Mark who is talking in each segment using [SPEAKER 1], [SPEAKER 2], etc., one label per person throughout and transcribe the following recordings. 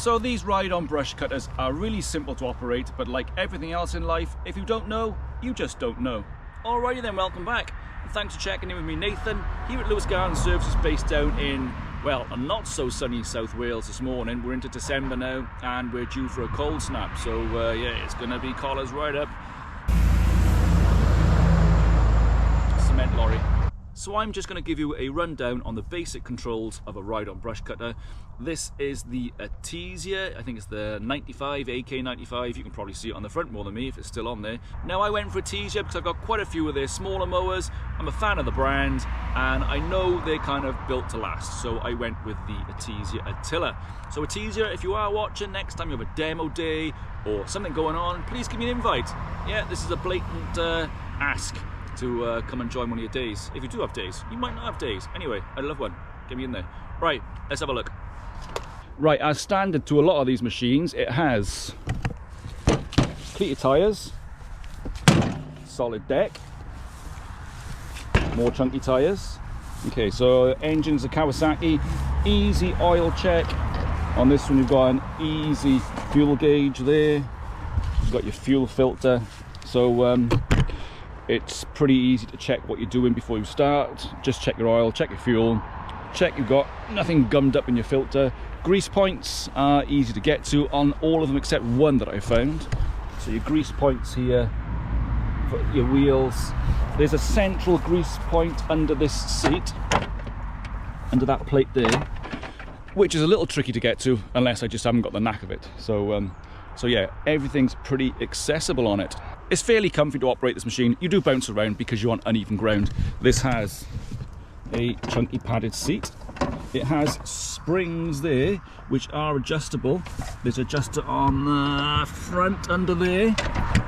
[SPEAKER 1] So these ride-on brush cutters are really simple to operate, but like everything else in life, if you don't know, you just don't know. Alrighty then, welcome back. And thanks for checking in with me, Nathan, here at Lewis Garden Services, based down in, well, a not so sunny South Wales this morning. We're into December now, and we're due for a cold snap. So yeah, it's gonna be collars right up. Cement lorry. So I'm just going to give you a rundown on the basic controls of a ride-on brush cutter. This is the Etesia, I think it's the 95, AK95, you can probably see it on the front more than me if it's still on there. Now I went for Etesia because I've got quite a few of their smaller mowers, I'm a fan of the brand, and I know they're kind of built to last, so I went with the Etesia Attila. So Etesia, if you are watching, next time you have a demo day or something going on, please give me an invite. Yeah, this is a blatant ask to come and join one of your days. If you do have days, you might not have days. Anyway, I'd love one. Get me in there. Right, let's have a look. Right, as standard to a lot of these machines, it has cleated tyres, solid deck, more chunky tyres. Okay, so engine's a Kawasaki, easy oil check. On this one you've got an easy fuel gauge there. You've got your fuel filter. So it's pretty easy to check what you're doing before you start. Just check your oil, check your fuel, check you've got nothing gummed up in your filter. Grease points are easy to get to on all of them except one that I found. So your grease points here for your wheels. There's a central grease point under this seat, under that plate there, which is a little tricky to get to unless I just haven't got the knack of it. So yeah, everything's pretty accessible on it. It's fairly comfy to operate this machine. You do bounce around because you're on uneven ground. This has a chunky padded seat. It has springs there, which are adjustable. There's an adjuster on the front under there,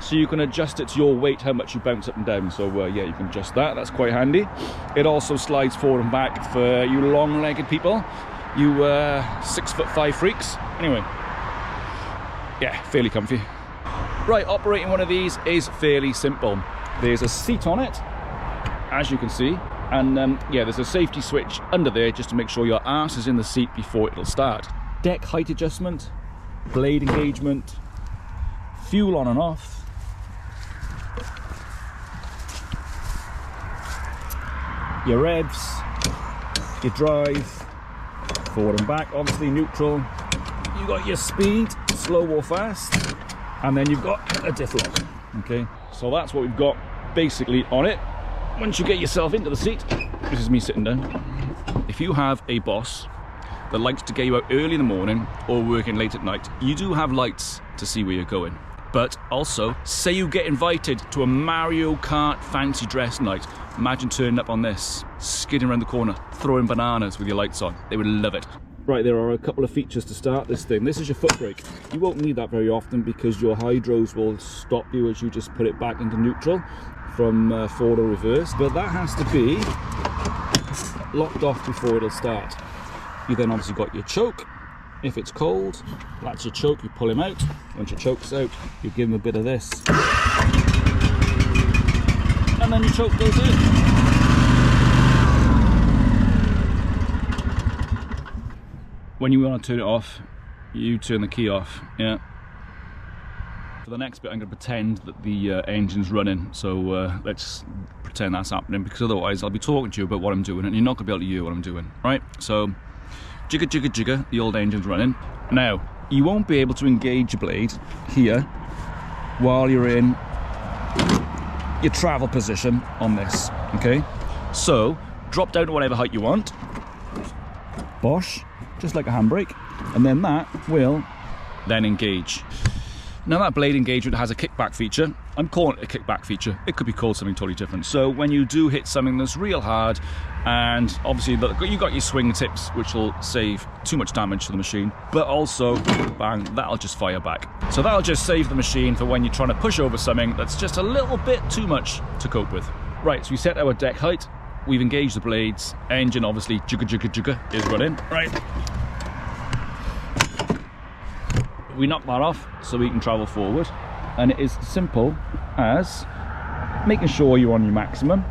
[SPEAKER 1] so you can adjust it to your weight, how much you bounce up and down. So yeah, you can adjust that. That's quite handy. It also slides forward and back for you long-legged people, you 6'5" freaks. Anyway, yeah, fairly comfy. Right, operating one of these is fairly simple. There's a seat on it, as you can see, and yeah, there's a safety switch under there just to make sure your arse is in the seat before it'll start. Deck height adjustment, blade engagement, fuel on and off, your revs, your drive, forward and back, obviously neutral. You got your speed, slow or fast, and then you've got a diff lock. Okay, so that's what we've got basically on it. Once you get yourself into the seat, this is me sitting down. If you have a boss that likes to get you out early in the morning or working late at night, you do have lights to see where you're going. But also, say you get invited to a Mario Kart fancy dress night. Imagine turning up on this, skidding around the corner, throwing bananas with your lights on. They would love it. Right, there are a couple of features to start this thing. This is your foot brake. You won't need that very often because your hydros will stop you as you just put it back into neutral from forward or reverse. But that has to be locked off before it'll start. You then obviously got your choke. If it's cold, that's your choke, you pull him out. Once your choke's out, you give him a bit of this. And then your choke goes in. When you want to turn it off, you turn the key off, yeah. For the next bit, I'm going to pretend that the engine's running, so let's pretend that's happening, because otherwise I'll be talking to you about what I'm doing and you're not going to be able to hear what I'm doing, right? So, jigger, jigger, jigger, the old engine's running. Now, you won't be able to engage your blade here while you're in your travel position on this, okay? So, drop down to whatever height you want, bosh, just like a handbrake, and then that will then engage. Now that blade engagement has a kickback feature. I'm calling it a kickback feature. It could be called something totally different. So when you do hit something that's real hard, and obviously you've got your swing tips, which will save too much damage to the machine, but also, bang, that'll just fire back. So that'll just save the machine for when you're trying to push over something that's just a little bit too much to cope with. Right, so we set our deck height. We've engaged the blades. Engine, obviously, jigger, jigger, jigger, is running. Right. We knock that off so we can travel forward. And it is simple as making sure you're on your maximum.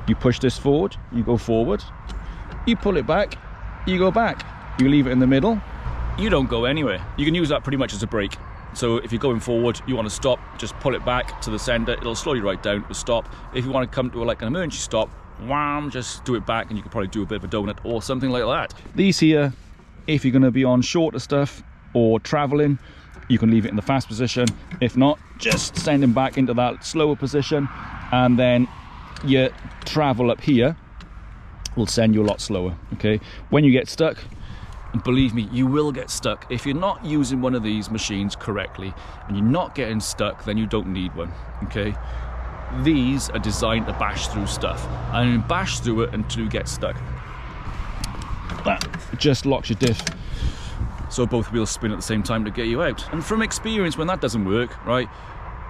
[SPEAKER 1] You push this forward, you go forward. You pull it back, you go back. You leave it in the middle, you don't go anywhere. You can use that pretty much as a brake. So if you're going forward, you want to stop, just pull it back to the centre, it'll slow you right down to stop. If you want to come to like an emergency stop, wham, just do it back and you can probably do a bit of a donut or something like that. These here, if you're going to be on shorter stuff or travelling, you can leave it in the fast position. If not, just send them back into that slower position, and then your travel up here will send you a lot slower, okay? When you get stuck, and believe me, you will get stuck. If you're not using one of these machines correctly and you're not getting stuck, then you don't need one, okay? These are designed to bash through stuff and bash through it until you get stuck. That just locks your diff, so both wheels spin at the same time to get you out. And from experience, when that doesn't work, right,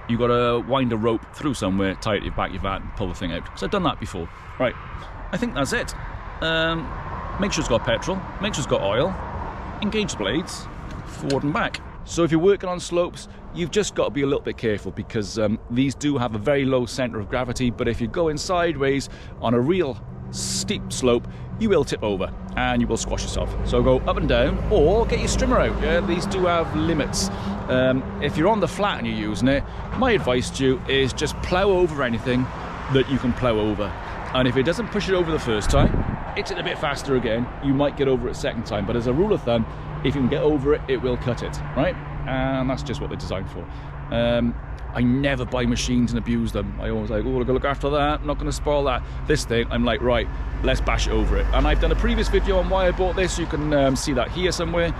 [SPEAKER 1] you got to wind a rope through somewhere, tie it to the back of your van and pull the thing out. So I've done that before. Right, I think that's it. Make sure it's got petrol, make sure it's got oil, engage the blades, forward and back. So if you're working on slopes, you've just got to be a little bit careful, because these do have a very low centre of gravity, but if you're going sideways on a real steep slope, you will tip over and you will squash yourself. So go up and down, or get your strimmer out. Yeah, these do have limits. If you're on the flat and you're using it, my advice to you is just plough over anything that you can plough over. And if it doesn't push it over the first time, hit it a bit faster again, you might get over it a second time. But as a rule of thumb, if you can get over it, it will cut it, right? And that's just what they're designed for. I never buy machines and abuse them. I always like, oh, I've got to look after that, I'm not going to spoil that. This thing, I'm like, right, let's bash it over it. And I've done a previous video on why I bought this. You can see that here somewhere.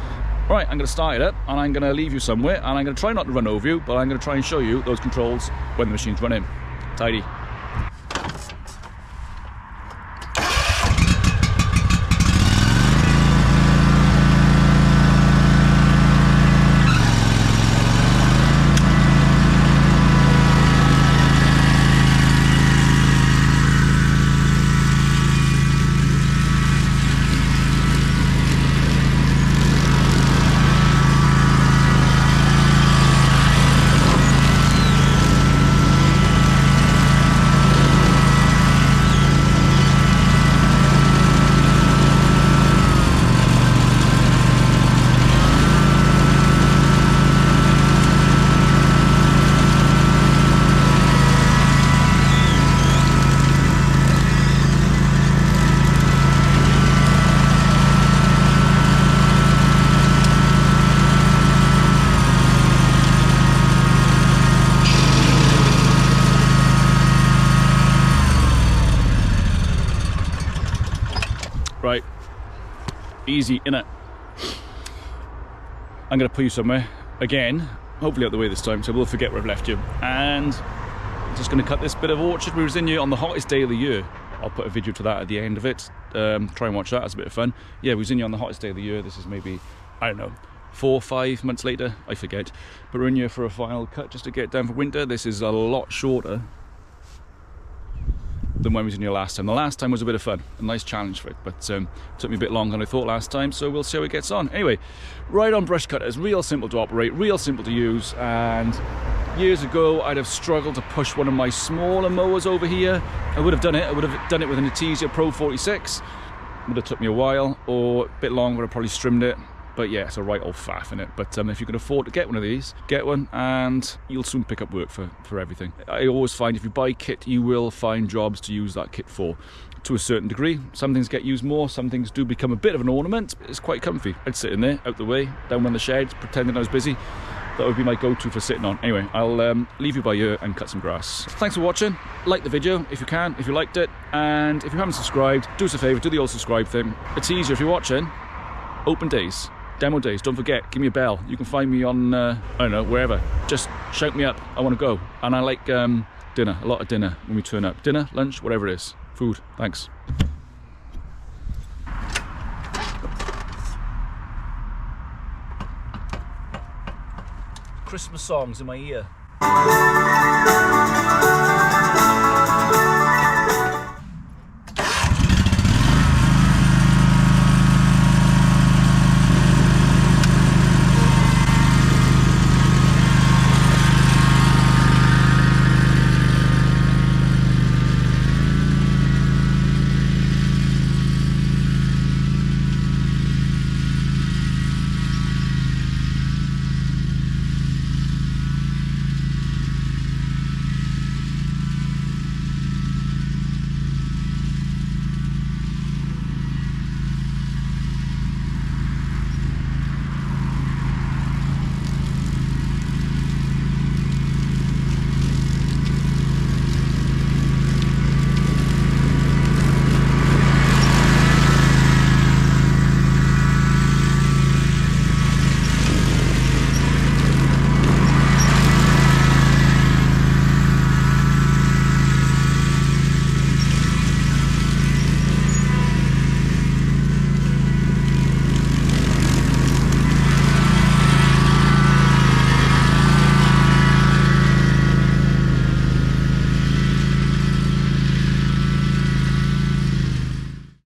[SPEAKER 1] Right, I'm going to start it up and I'm going to leave you somewhere, and I'm going to try not to run over you, but I'm going to try and show you those controls when the machine's running. Tidy. Right, easy, innit? I'm going to put you somewhere, again, hopefully out the way this time, so we'll forget where I've left you. And I'm just going to cut this bit of orchard. We was in here on the hottest day of the year. I'll put a video to that at the end of it. Try and watch that, it's a bit of fun. Yeah, we was in here on the hottest day of the year. This is maybe, I don't know, 4 or 5 months later, I forget. But we're in here for a final cut just to get down for winter. This is a lot shorter than when we was in here last time. The last time was a bit of fun, a nice challenge for it, but took me a bit longer than I thought last time, so we'll see how it gets on. Anyway, right on brush cutters, real simple to operate, real simple to use, and years ago I'd have struggled to push one of my smaller mowers over here. I would have done it with an Etesia Pro 46. Would have took me a while, or a bit longer, I'd probably trimmed it. But yeah, it's a right old faff in it. But if you can afford to get one of these, get one, and you'll soon pick up work for everything. I always find if you buy kit, you will find jobs to use that kit for, to a certain degree. Some things get used more, some things do become a bit of an ornament. It's quite comfy. I'd sit in there, out the way, down in the shed, pretending I was busy. That would be my go-to for sitting on. Anyway, I'll leave you by here and cut some grass. Thanks for watching. Like the video if you can, if you liked it. And if you haven't subscribed, do us a favour, do the old subscribe thing. It's easier if you're watching. Open days. Demo days, don't forget, give me a bell. You can find me on, I don't know, wherever. Just shout me up, I want to go. And I like dinner, a lot of dinner when we turn up. Dinner, lunch, whatever it is. Food, thanks. Christmas songs in my ear.